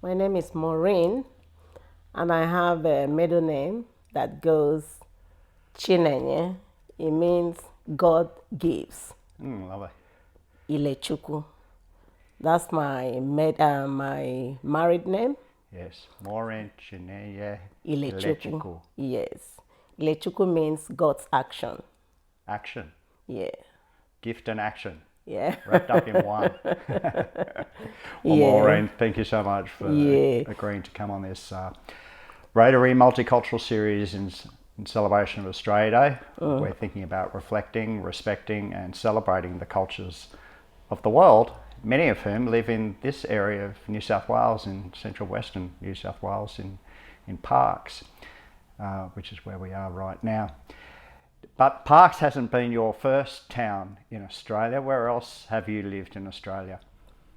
My name is Maureen, and I have a middle name that goes Chinenye. It means God gives. Lovely. Ilechukwu. That's my married name. Yes, Maureen Chineye Ilechukwu. Yes. Ilechukwu means God's action. Action. Yeah. Gift and action. Yeah. Wrapped up in one. Well, Yeah. Maureen, thank you so much for agreeing to come on this Rotary Multicultural Series in celebration of Australia Day. We're thinking about reflecting, respecting and celebrating the cultures of the world, many of whom live in this area of New South Wales, in central western New South Wales, in Parkes, which is where we are right now. But Parkes hasn't been your first town in Australia. Where else have you lived in Australia?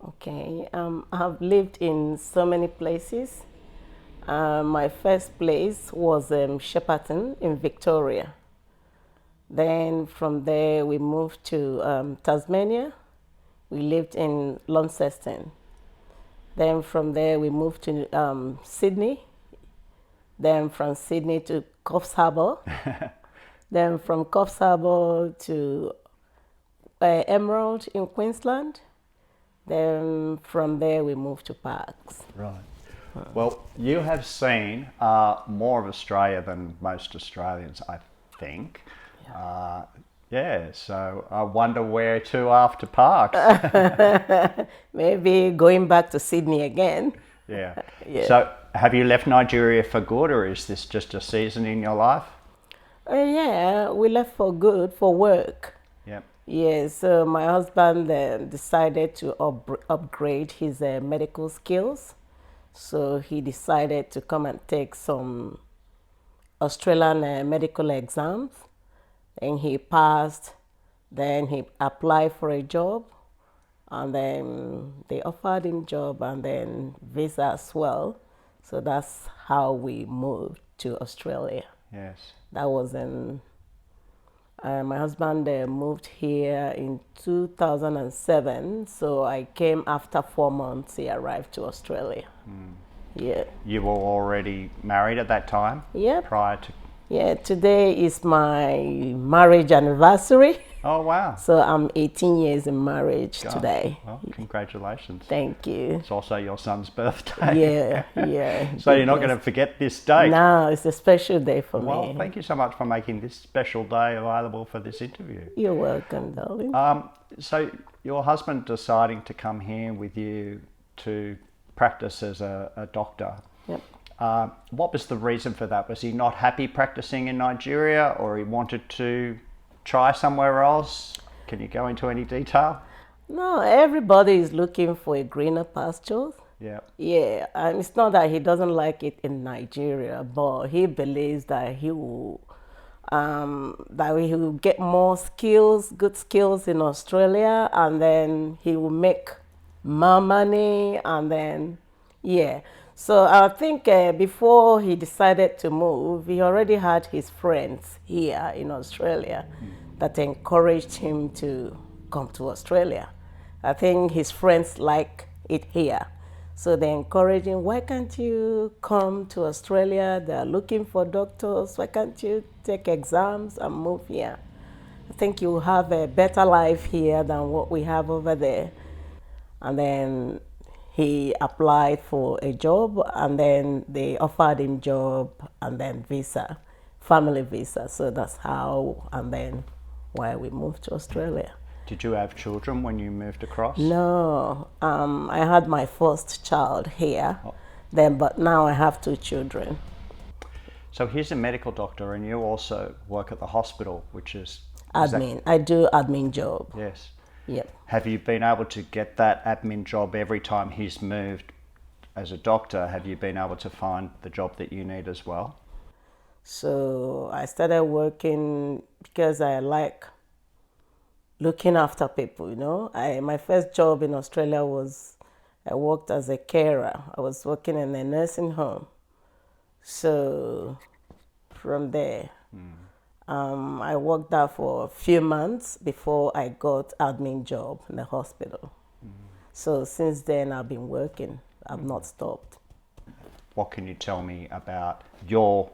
Okay. I've lived in so many places. My first place was Shepparton in Victoria. Then from there we moved to Tasmania. We lived in Launceston. Then from there we moved to Sydney. Then from Sydney to Coffs Harbour. Then from Coffs Harbour to Emerald in Queensland. Then from there we moved to Parkes. Right. Well, you have seen more of Australia than most Australians, I think. So I wonder where to after Parkes. Maybe going back to Sydney again. Yeah. Yeah. So have you left Nigeria for good, or is this just a season in your life? Yeah, we left for good, for work. Yep. Yeah, so my husband decided to upgrade his medical skills. So he decided to come and take some Australian medical exams. And he passed. Then he applied for a job. And then they offered him job and then visa as well. So that's how we moved to Australia. Yes. That was my husband moved here in 2007, so I came after 4 months. He arrived to Australia. Yeah. You were already married at that time? Yep. Prior to... Yeah, today is my marriage anniversary. Oh, wow. So I'm 18 years in marriage today. Well, congratulations. Thank you. It's also your son's birthday. Yeah. So you're not going to forget this date? No, it's a special day for me. Well, thank you so much for making this special day available for this interview. You're welcome, darling. So your husband deciding to come here with you to practice as a doctor. Yep. What was the reason for that? Was he not happy practicing in Nigeria, or he wanted to try somewhere else? Can you go into any detail? No, everybody is looking for a greener pasture. Yeah. Yeah, and it's not that he doesn't like it in Nigeria, but he believes that he will get more skills, good skills in Australia, and then he will make more money, and then So I think before he decided to move, he already had his friends here in Australia that encouraged him to come to Australia. I think his friends like it here. So they encourage him, why can't you come to Australia? They're looking for doctors. Why can't you take exams and move here? I think you'll have a better life here than what we have over there. And then he applied for a job, and then they offered him job and then visa, family visa. So that's how, and then why we moved to Australia. Did you have children when you moved across? No, I had my first child here, but now I have 2 children. So he's a medical doctor, and you also work at the hospital, which is... Admin. I do admin job. Yes. Yep. Have you been able to get that admin job every time he's moved as a doctor? Have you been able to find the job that you need as well? So I started working because I like looking after people, my first job in Australia was I worked as a carer. I was working in a nursing home. So from there, I worked there for a few months before I got admin job in the hospital. So since then I've been working. I've not stopped. What can you tell me about your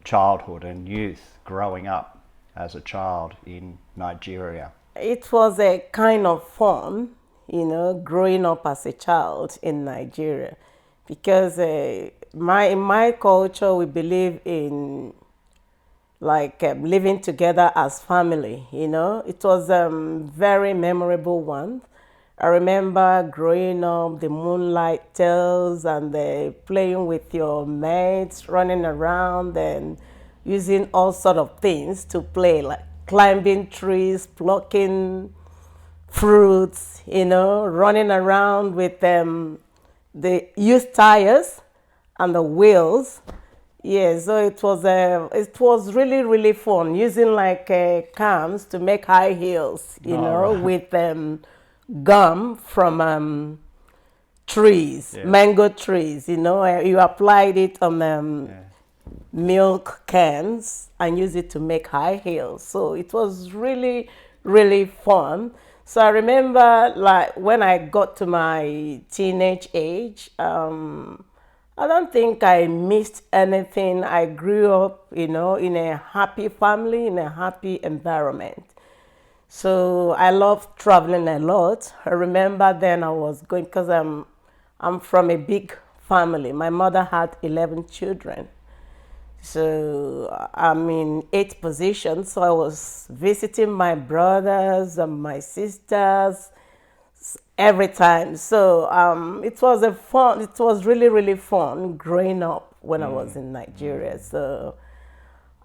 childhood and youth growing up as a child in Nigeria? It was a kind of fun, growing up as a child in Nigeria, because in my culture we believe in living together as family. It was very memorable one. I remember growing up, the moonlight tales and playing with your mates, running around and using all sort of things to play, like climbing trees, plucking fruits, running around with the used tires and the wheels. Yeah, so it was really, really fun using cams to make high heels, Right. with gum from trees, Yeah. mango trees, you applied it on Yeah. milk cans and use it to make high heels. So it was really, really fun. So I remember when I got to my teenage age, I don't think I missed anything. I grew up, in a happy family, in a happy environment. So I love traveling a lot. I remember then I was going, because I'm from a big family. My mother had 11 children. So I'm in 8 positions. So I was visiting my brothers and my sisters every time. So it was really, really fun growing up when I was in Nigeria. So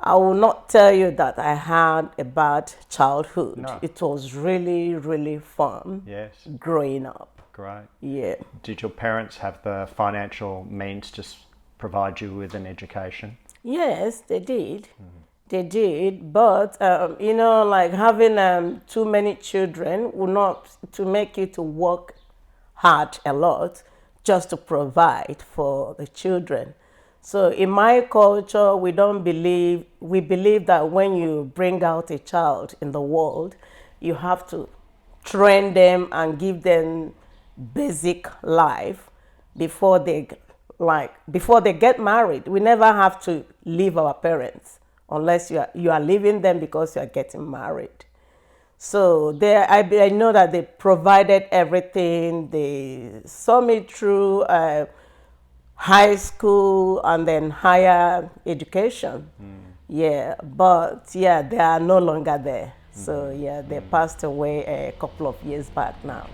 I will not tell you that I had a bad childhood. No. It was really, really fun. Yes. Growing up. Great. Yeah. Did your parents have the financial means to provide you with an education? Yes, they did. They did, but having too many children will not to make you to work hard a lot just to provide for the children. So in my culture, we believe that when you bring out a child in the world, you have to train them and give them basic life before they get married. We never have to leave our parents unless you are leaving them because you are getting married. So I know that they provided everything. They saw me through high school and then higher education. Yeah, but yeah, they are no longer there. So yeah, they passed away a couple of years back now.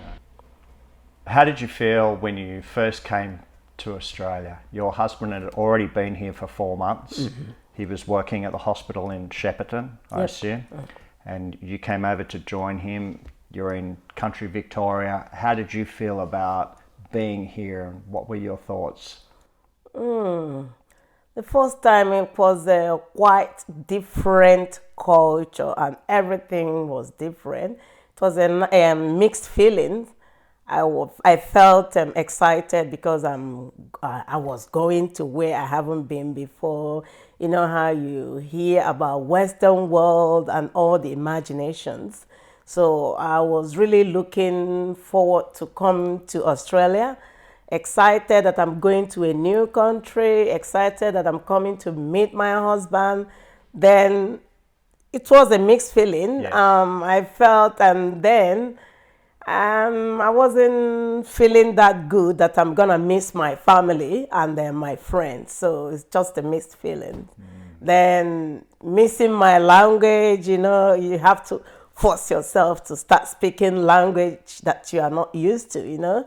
How did you feel when you first came to Australia? Your husband had already been here for 4 months. He was working at the hospital in Shepparton, I assume, and you came over to join him. You're in country Victoria. How did you feel about being here, and what were your thoughts? The first time it was a quite different culture and everything was different. It was a mixed feeling. I felt excited because I was going to where I haven't been before. You know how you hear about Western world and all the imaginations. So I was really looking forward to come to Australia. Excited that I'm going to a new country. Excited that I'm coming to meet my husband. Then it was a mixed feeling. Yes. I felt, and then I wasn't feeling that good that I'm gonna miss my family and then my friends. So it's just a mixed feeling. Then missing my language, you have to force yourself to start speaking language that you are not used to, Yeah.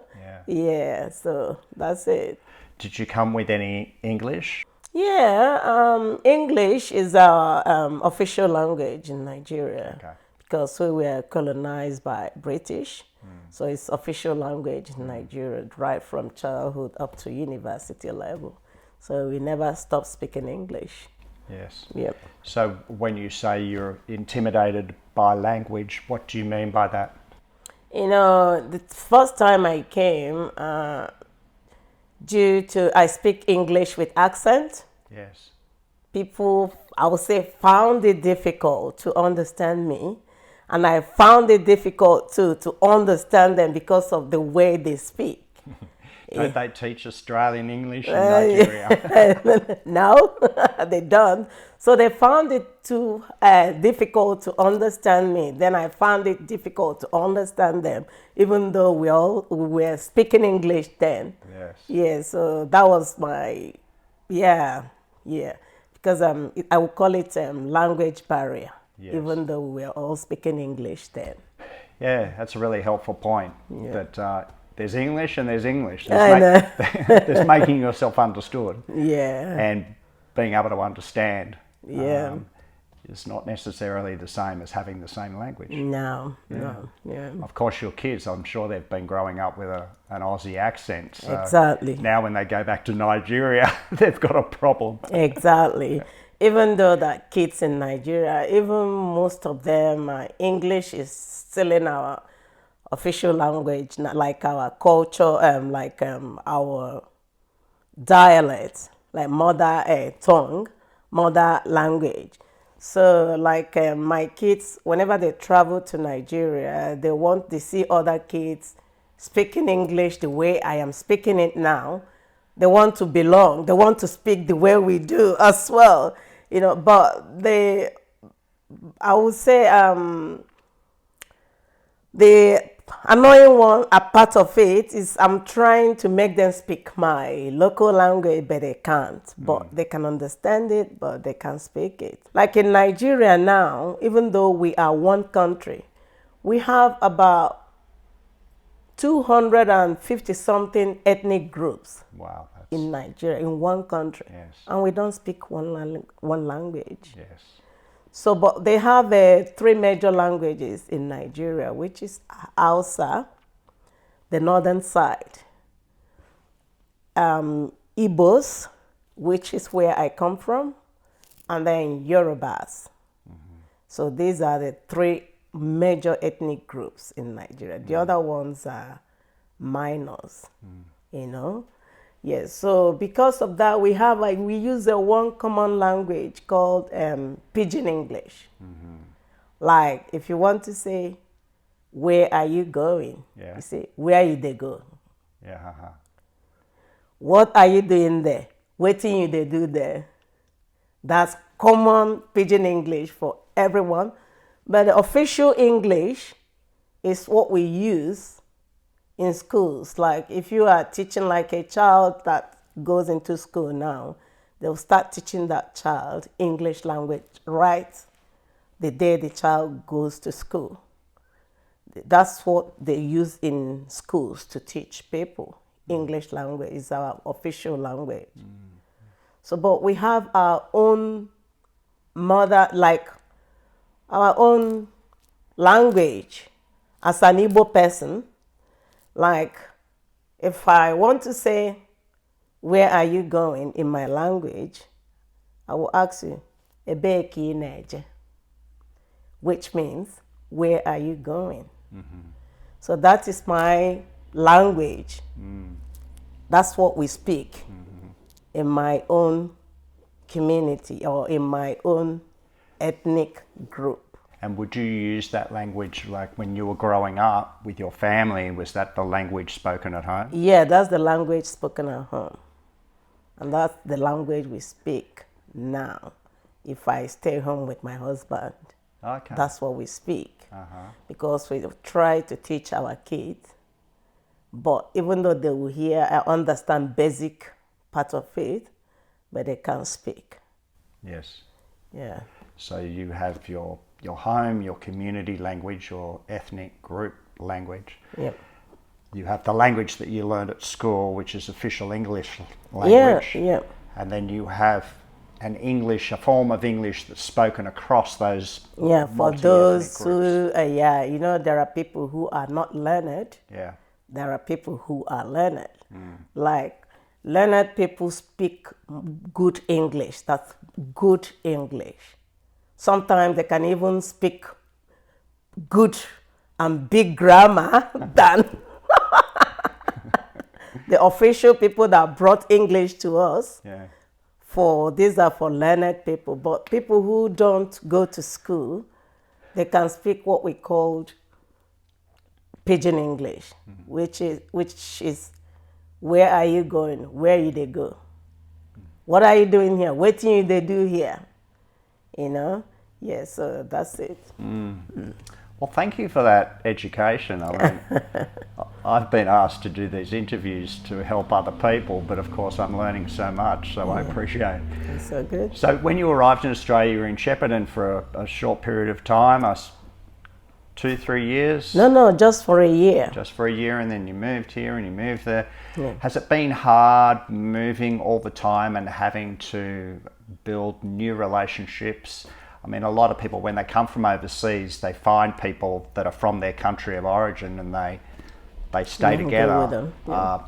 Yeah, so that's it. Did you come with any English? Yeah, English is our official language in Nigeria. Okay. Because we were colonized by British. So it's official language in Nigeria, right from childhood up to university level. So we never stopped speaking English. Yes. Yep. So when you say you're intimidated by language, what do you mean by that? The first time I came, I speak English with accent, Yes. people, I would say, found it difficult to understand me. And I found it difficult to understand them because of the way they speak. Don't they teach Australian English in Nigeria? No, they don't. So they found it too difficult to understand me. Then I found it difficult to understand them, even though we were speaking English then. Yes. Yeah, so that was my, yeah. Because I would call it language barrier, yes. even though we were all speaking English then. Yeah, that's a really helpful point. Yeah. That there's English and there's English. There's making yourself understood. Yeah. And being able to understand. Yeah. Is not necessarily the same as having the same language. No. Of course, your kids, I'm sure they've been growing up with an Aussie accent. So exactly. Now when they go back to Nigeria, they've got a problem. Exactly. Even though that kids in Nigeria, even most of them, English is still in our official language, not like our culture, our dialect, like mother tongue, mother language. So like my kids, whenever they travel to Nigeria, they want to see other kids speaking English the way I am speaking it now. They want to belong. They want to speak the way we do as well, but I would say the annoying one, a part of it, is I'm trying to make them speak my local language, but they can't. But they can understand it, but they can't speak it. Like in Nigeria now, even though we are one country, we have about 250-something ethnic groups. Wow. In Nigeria, in one country. Yes. And we don't speak one language. Yes. So, but they have 3 major languages in Nigeria, which is Hausa, the northern side, Igbos, which is where I come from, and then Yorubas. So these are the 3 major ethnic groups in Nigeria. The other ones are minors, Yes, so because of that, we use one common language called Pidgin English. Like if you want to say, where are you going? Yeah. You say, where you they go? Yeah. What are you doing there? What thing you they do there? That's common Pidgin English for everyone. But the official English is what we use in schools. Like if you are teaching like a child that goes into school now, they'll start teaching that child English language right the day the child goes to school. That's what they use in schools to teach people. English language is our official language. So, but we have our own our own language as an Igbo person. Like, if I want to say, where are you going in my language, I will ask you, Ebe ki neje, which means, where are you going? So that is my language. That's what we speak in my own community or in my own ethnic group. And would you use that language like when you were growing up with your family? Was that the language spoken at home? Yeah, that's the language spoken at home. And that's the language we speak now. If I stay home with my husband, that's what we speak. Because we try to teach our kids. But even though they will hear, I understand basic part of it, but they can't speak. Yes. Yeah. So you have your home, your community language, your ethnic group language. Yep. You have the language that you learned at school, which is official English language. Yeah. And then you have a form of English that's spoken across those. Yeah, for those who, there are people who are not learned. Yeah. There are people who are learned. Like, learned people speak good English. That's good English. Sometimes they can even speak good and big grammar than the official people that brought English to us. Yeah. These are for learned people. But people who don't go to school, they can speak what we called Pidgin English, which is Where are you going? Where you they go? What are you doing here? What do they do here? You know? Yeah, so that's it. Well, thank you for that education. I mean, I've been asked to do these interviews to help other people, but of course I'm learning so much, so I appreciate it. That's so good. So when you arrived in Australia, you were in Shepparton for a short period of time, 2-3 years? No, just for a year. Just for a year, and then you moved here and you moved there. Yeah. Has it been hard moving all the time and having to build new relationships? I mean, a lot of people, when they come from overseas, they find people that are from their country of origin and they stay together with them. Yeah.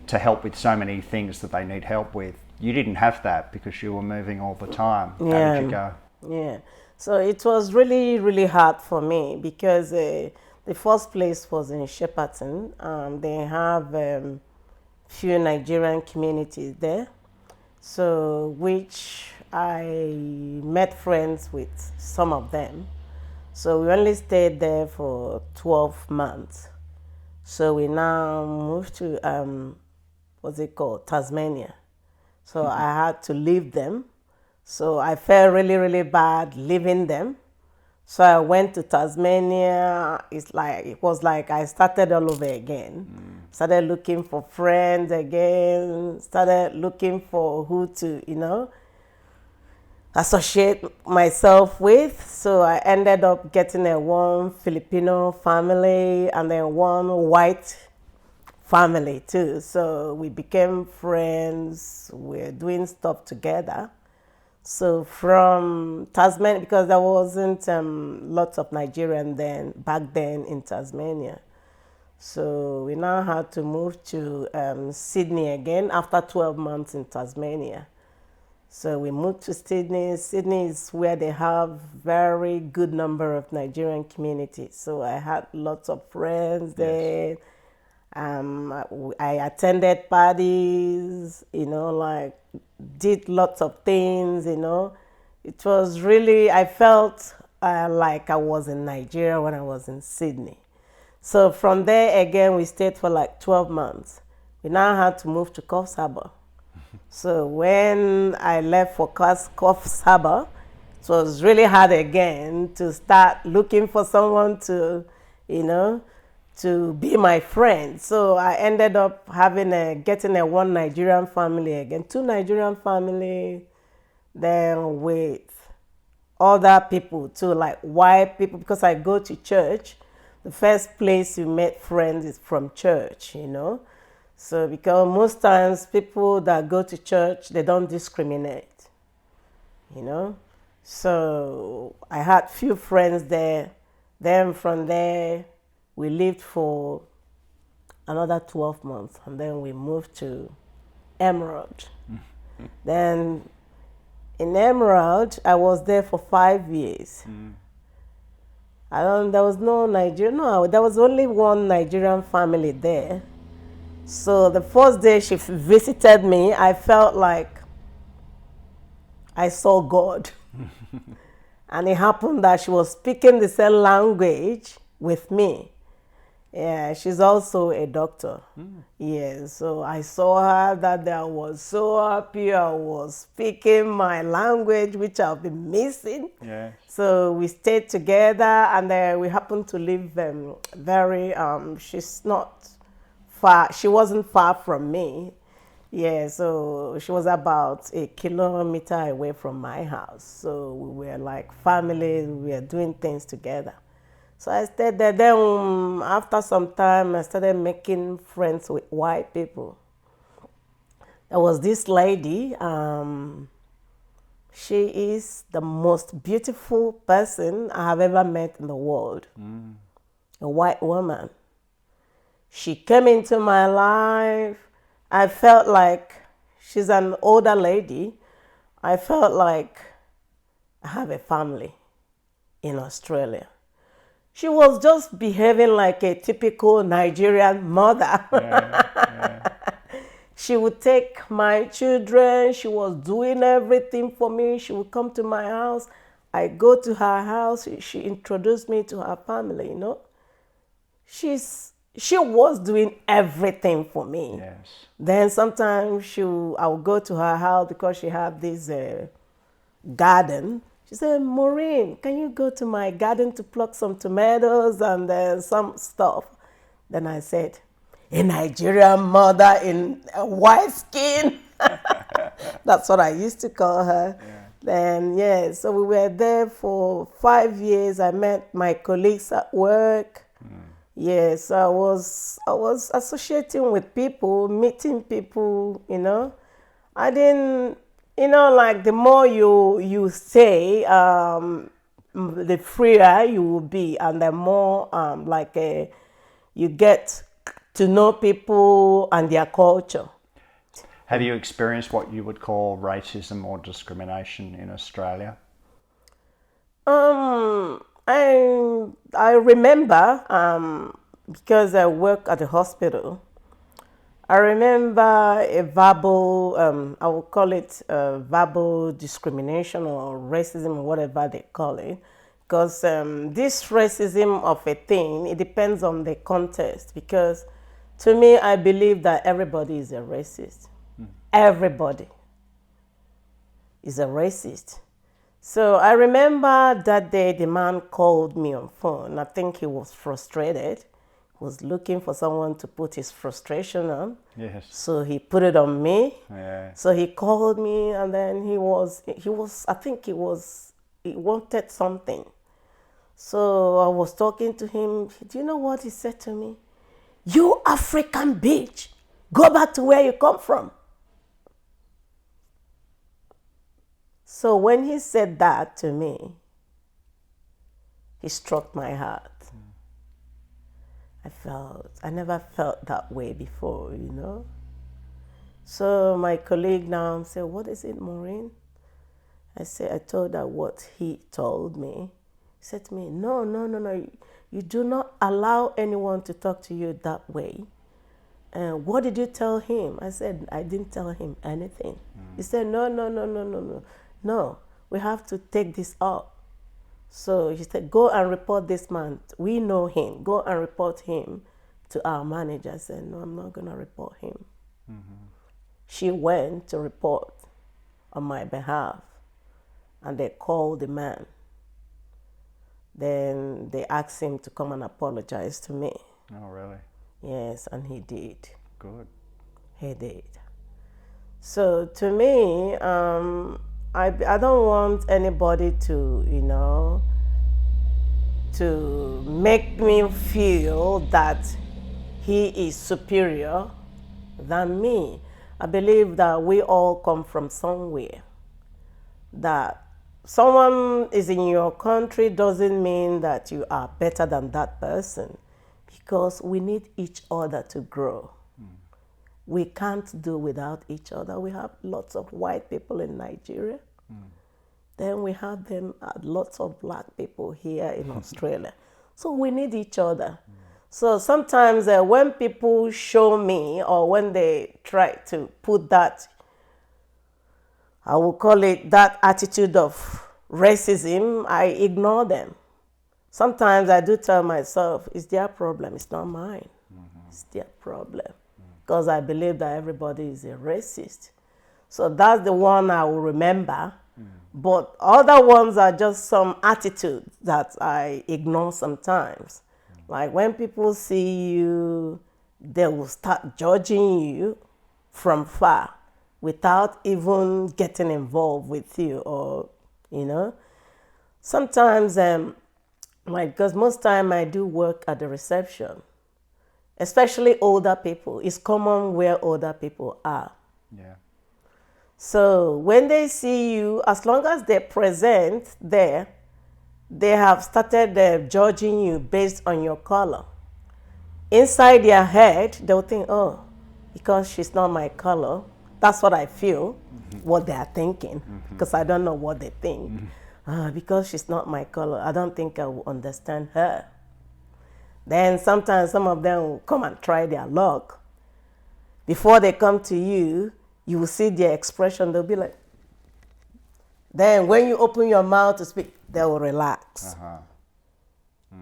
To help with so many things that they need help with. You didn't have that because you were moving all the time. Yeah. How did you go? Yeah. So it was really, really hard for me because the first place was in Shepparton. They have few Nigerian communities there. So which I met friends with some of them. So we only stayed there for 12 months. So we now moved to, Tasmania. So I had to leave them. So I felt really, really bad leaving them. So I went to Tasmania. It was like I started all over again. Started looking for friends again. Started looking for who to, associate myself with. So I ended up getting one Filipino family and then one white family too. So we became friends. We're doing stuff together. So from Tasmania, because there wasn't lots of Nigerian back then in Tasmania. So we now had to move to Sydney again after 12 months in Tasmania. So we moved to Sydney. Sydney is where they have very good number of Nigerian communities. So I had lots of friends there. Yes. I attended parties, did lots of things, It was really, I felt like I was in Nigeria when I was in Sydney. So from there, again, we stayed for like 12 months. We now had to move to Coffs Harbour. So when I left for Coffs Harbour, it was really hard again to start looking for someone to, to be my friend. So I ended up getting one Nigerian family again, 2 Nigerian family, then with other people too, like white people, because I go to church. The first place you make friends is from church, So because most times people that go to church, they don't discriminate, So I had few friends there. Then from there, we lived for another 12 months, and then we moved to Emerald. Then in Emerald, I was there for 5 years. There was no Nigerian, there was only one Nigerian family there. So the first day she visited me, I felt like I saw God. And it happened that she was speaking the same language with me. Yeah, she's also a doctor. Yeah, so I saw her that I was so happy. I was speaking my language, which I've been missing. Yeah. So we stayed together, and we happened to live she's not far. She wasn't far from me. Yeah, so she was about 1 kilometer away from my house. So we were like family. We were doing things together. So I stayed there. Then after some time, I started making friends with white people. There was this lady. She is the most beautiful person I have ever met in the world. A white woman. She came into my life. I felt like she's an older lady. I felt like I have a family in Australia. She was just behaving like a typical Nigerian mother. Yeah. She would take my children. She was doing everything for me. She would come to my house. I go to her house. She introduced me to her family, She's she was doing everything for me. Yes. Then sometimes I would go to her house because she had this garden. She said, Maureen, can you go to my garden to pluck some tomatoes and some stuff? Then I said, a Nigerian mother in a white skin. That's what I used to call her. Yeah. Then, yeah, so we were there for 5 years. I met my colleagues at work. Yes, I was associating with people, meeting people, I didn't, like the more you stay, the freer you will be, and the more you get to know people and their culture. Have you experienced what you would call racism or discrimination in Australia? I remember because I work at a hospital. I remember a verbal, I would call it verbal discrimination or racism or whatever they call it. Because this racism of a thing, it depends on the context. Because to me, I believe that everybody is a racist. Everybody is a racist. So I remember that day the man called me on phone. I think he was frustrated. He was looking for someone to put his frustration on. Yes. So he put it on me. Yeah. So he called me and then he wanted something. So I was talking to him. Do you know what he said to me? You African bitch, go back to where you come from. So when he said that to me, he struck my heart. I never felt that way before, So my colleague now said, what is it, Maureen? I told her what he told me. He said to me, no. You do not allow anyone to talk to you that way. And what did you tell him? I said, I didn't tell him anything. He said, no, we have to take this up. So he said, go and report this man. We know him. Go and report him to our manager. I said, no, I'm not going to report him. She went to report on my behalf, and they called the man. Then they asked him to come and apologize to me. Oh, really? Yes, and he did. Good. He did. So to me, I don't want anybody to, to make me feel that he is superior than me. I believe that we all come from somewhere. That someone is in your country doesn't mean that you are better than that person, because we need each other to grow. We can't do without each other. We have lots of white people in Nigeria. Then we have lots of black people here in Australia. So we need each other. So sometimes when people show me, or when they try to put that, I will call it that attitude of racism, I ignore them. Sometimes I do tell myself, it's their problem, it's not mine. It's their problem. Because I believe that everybody is a racist. So that's the one I will remember. But other ones are just some attitudes that I ignore sometimes. Like when people see you, they will start judging you from far without even getting involved with you, or, Sometimes, because most time I do work at the reception, especially older people. It's common where older people are. Yeah. So when they see you, as long as they're present there, they have started judging you based on your color. Inside their head, they'll think, oh, because she's not my color. That's what I feel, what they are thinking, because I don't know what they think. Because she's not my color, I don't think I will understand her. Then sometimes some of them will come and try their luck. Before they come to you, you will see their expression. They'll be like, then when you open your mouth to speak, they will relax.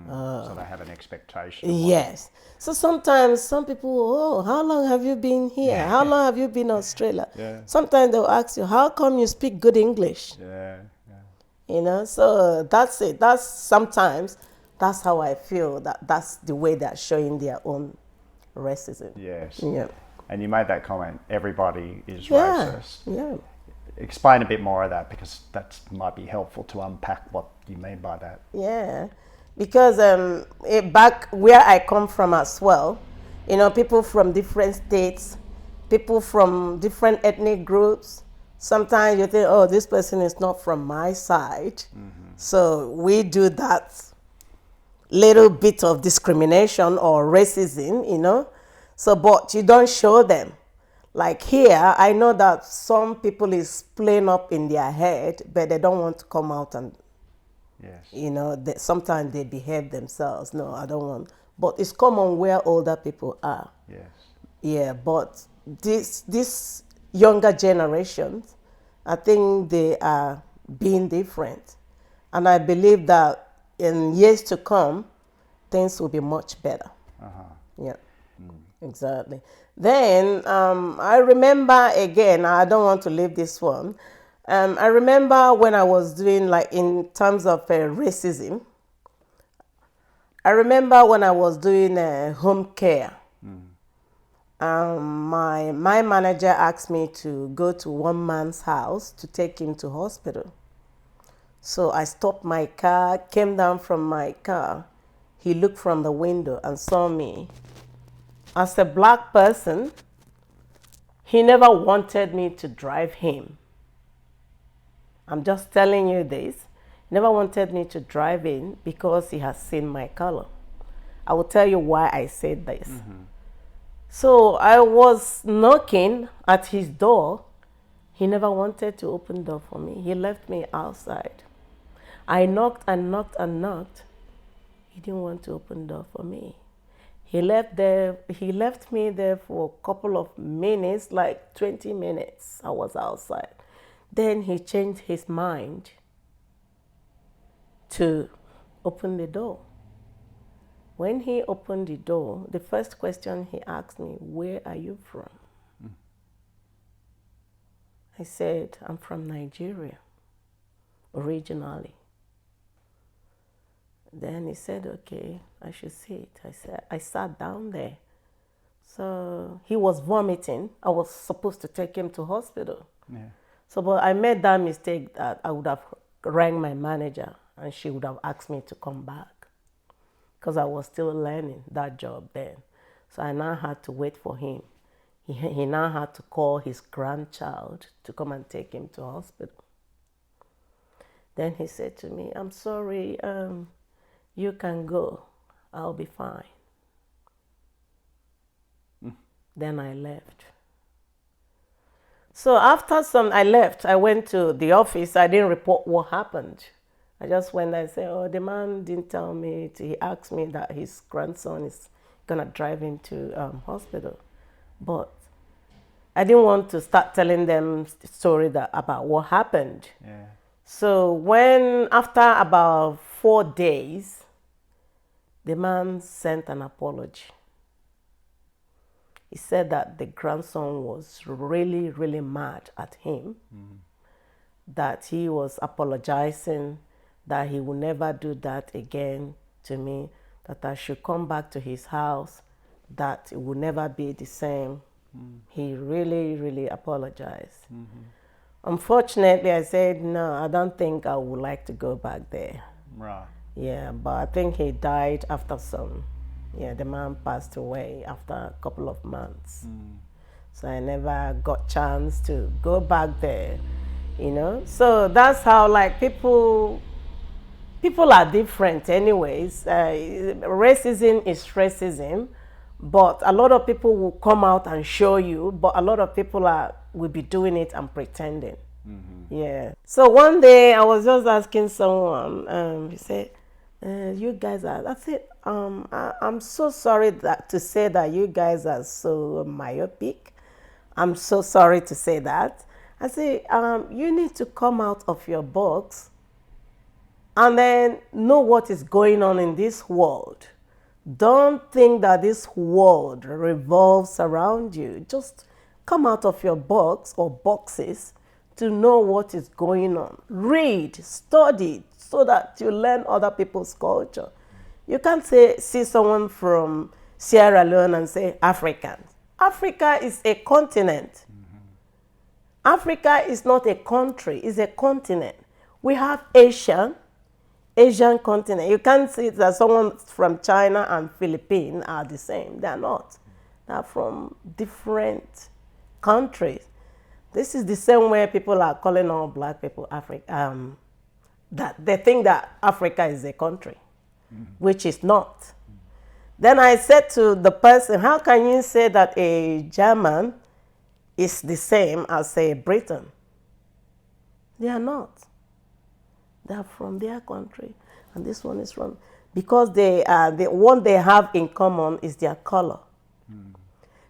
So they have an expectation. Yes. So sometimes some people, oh, how long have you been here? Yeah. How long have you been in Australia? Yeah. Sometimes they'll ask you, how come you speak good English? Yeah. Yeah. You know, so that's it. That's sometimes that's how I feel that that's the way they're showing their own racism. Yes. Yeah. And you made that comment, everybody is Yeah. racist. Yeah. Explain a bit more of that, because that might be helpful to unpack what you mean by that. Yeah. Because back where I come from as well, you know, people from different states, people from different ethnic groups, sometimes you think, oh, this person is not from my side. So we do that little bit of discrimination or racism, you know. So, but you don't show them. Like here, I know that some people is playing up in their head, but they don't want to come out and, Yes. you know, sometimes they behave themselves. No, I don't want. But it's common where older people are. Yes. Yeah, but this younger generations, I think they are being different. And I believe that in years to come, things will be much better. Yeah, exactly. Then I remember again, I don't want to leave this one. I remember when I was doing, like, in terms of racism, I remember when I was doing home care. My manager asked me to go to one man's house to take him to hospital. So I stopped my car, came down from my car. He looked from the window and saw me. As a black person, he never wanted me to drive him. I'm just telling you this. He never wanted me to drive in because he has seen my color. I will tell you why I said this. So I was knocking at his door. He never wanted to open the door for me. He left me outside. I knocked and knocked and knocked. He didn't want to open the door for me. He left me there for a couple of minutes, like 20 minutes. I was outside. Then he changed his mind to open the door. When he opened the door, the first question he asked me, where are you from? I said, I'm from Nigeria, originally. Then he said, okay, I should sit. I sat down there. So he was vomiting. I was supposed to take him to hospital. Yeah. So, but I made that mistake that I would have rang my manager and she would have asked me to come back because I was still learning that job then. So I now had to wait for him. He now had to call his grandchild to come and take him to hospital. Then he said to me, I'm sorry, you can go. I'll be fine. Then I left. So after I left, I went to the office. I didn't report what happened. I just went there and said, oh, the man didn't tell me. He asked me that his grandson is going to drive him to hospital. But I didn't want to start telling them the story about what happened. Yeah. So after about 4 days, the man sent an apology. He said that the grandson was really, really mad at him, that he was apologizing, that he will never do that again to me, that I should come back to his house, that it will never be the same. He really, really apologized. Unfortunately, I said, no, I don't think I would like to go back there. Right. Yeah, but I think he died after the man passed away after a couple of months. So I never got chance to go back there, you know. So that's how, like, people are different anyways. Racism is racism, but a lot of people will come out and show you, but a lot of people will be doing it and pretending. Yeah. So one day I was just asking someone, he said, you guys are, that's it. I'm so sorry to say that you guys are so myopic. I'm so sorry to say that. I say, you need to come out of your box and then know what is going on in this world. Don't think that this world revolves around you. Just come out of your box or boxes to know what is going on. Read, study, so that you learn other people's culture. You can't see someone from Sierra Leone and say African. Africa is a continent. Africa is not a country, it's a continent. We have Asian continent. You can't see that someone from China and Philippines are the same. They're not. They're from different countries. This is the same way people are calling all black people Africa. That they think that Africa is a country, which is not. Then I said to the person, how can you say that a German is the same as a Briton? They are not. They are from their country, and this one is from, because the one they have in common is their color.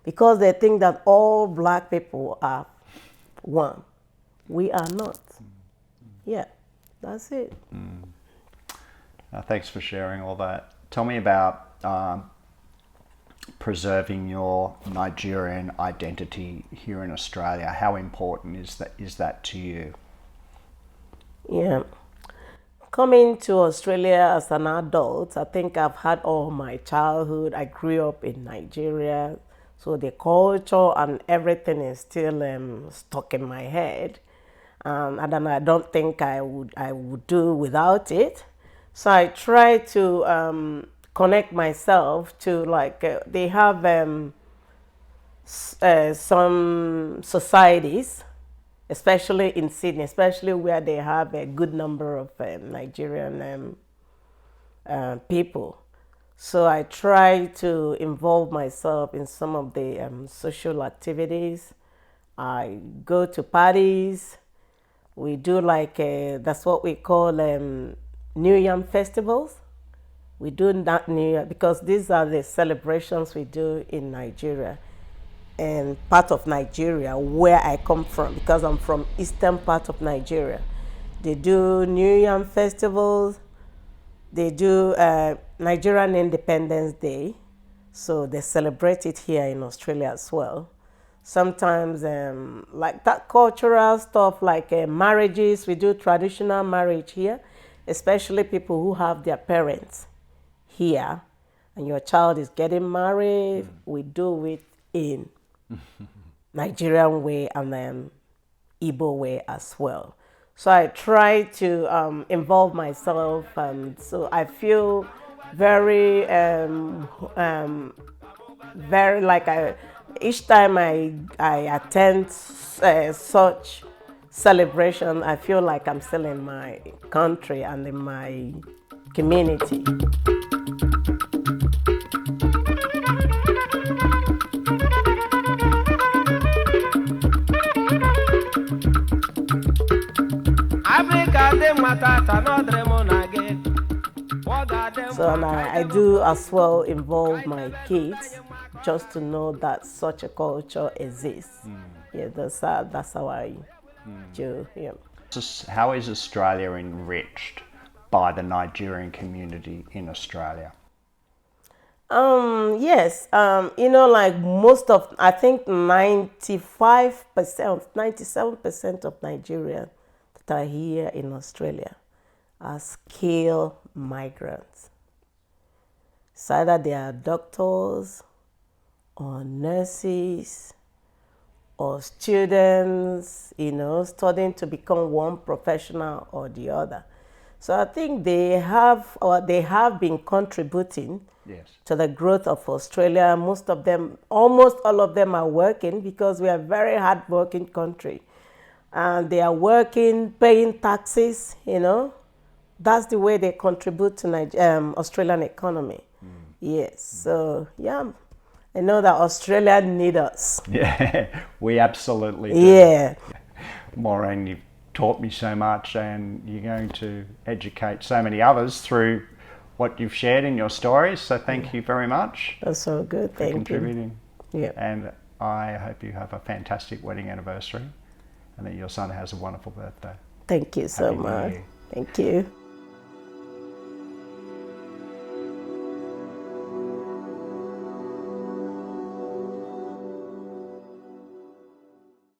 Because they think that all black people are one. We are not. Yeah, that's it. Thanks for sharing all that. Tell me about preserving your Nigerian identity here in Australia. How important is that to you? Yeah. Coming to Australia as an adult, I think I've had all my childhood. I grew up in Nigeria, so the culture and everything is still stuck in my head. And then I don't think I would do without it. So I try to connect myself to, like, they have some societies, especially in Sydney, especially where they have a good number of Nigerian people. So I try to involve myself in some of the social activities. I go to parties. We do that's what we call New Yam festivals. We do that New Year because these are the celebrations we do in Nigeria. And part of Nigeria where I come from, because I'm from eastern part of Nigeria. They do New Yam festivals. They do Nigerian Independence Day. So they celebrate it here in Australia as well. Sometimes like that cultural stuff, like marriages, we do traditional marriage here, especially people who have their parents here and your child is getting married. We do it in Nigerian way and then Igbo way as well. So I try to involve myself, and so I feel very, very like each time I attend such celebration, I feel like I'm still in my country and in my community. So and I do as well involve my kids just to know that such a culture exists. Yeah, that's how I do. Yeah. How is Australia enriched by the Nigerian community in Australia? Yes, like most of, I think 95%, 97% of Nigerians that are here in Australia are skilled migrants. It's either they are doctors or nurses or students, studying to become one professional or the other. So I think they have been contributing to the growth of Australia. Most of them, almost all of them are working because we are a very hard-working country. And they are working, paying taxes, That's the way they contribute to Australian economy. Yes, so yeah, I know that Australia needs us. Yeah, we absolutely do. Yeah. Maureen, you've taught me so much, and you're going to educate so many others through what you've shared in your stories. So thank you very much. That's so good. Thank you. Contributing. Yeah. And I hope you have a fantastic wedding anniversary and that your son has a wonderful birthday. Thank you so much. Thank you.